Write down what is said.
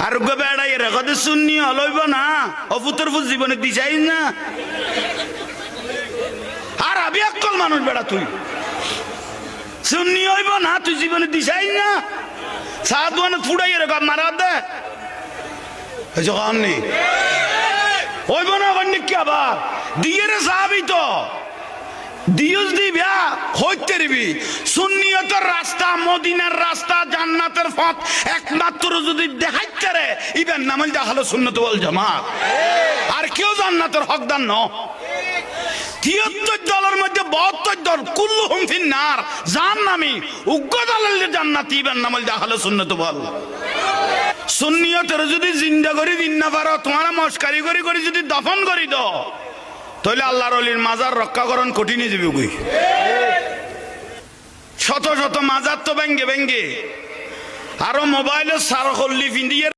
আর গো বেড়াই রেখে শুননি হলইব না অপুতর ফুল জীবনে দিছাই না আর আবি অকল মানুষ বেড়া তুই শুননি হইব না তুই জীবনে দিছাই না সাত মানে ফুড়াই রেখা মারা দে কাম নেই হইব না অন্য কি আবার দিয়ে রে সাহাবি তো দিয়স দিবা হইতে দিবি সুন্নিয়তের রাস্তা মদিনার রাস্তা জান্নাতের পথ একমাত্র যদি দেখাইতে রে ইবেন নামল দা হলো সুন্নাত ওয়াল জামাত আর কেউ জান্নাতের হকদার ন 73 দলের মধ্যে 72 দল কুল্লুহুম ফিন্নার জাহান্নামী উগ্র দলের জান্নাতি ইবেন নামল দা হলো সুন্নাত ওয়াল সুন্নিয়তের যদি জিন্দা করে দিন না পারো তোমার মস্কারি করে করে যদি দফন করি দাও তাহলে আল্লাহর ওলির মাজার রক্ষাকরণ কঠিনই যাবে কই শত শত মাজার তো ভেঙ্গে ভেঙ্গে আরো মোবাইলের সার হল্লি ফিন্দিয়ে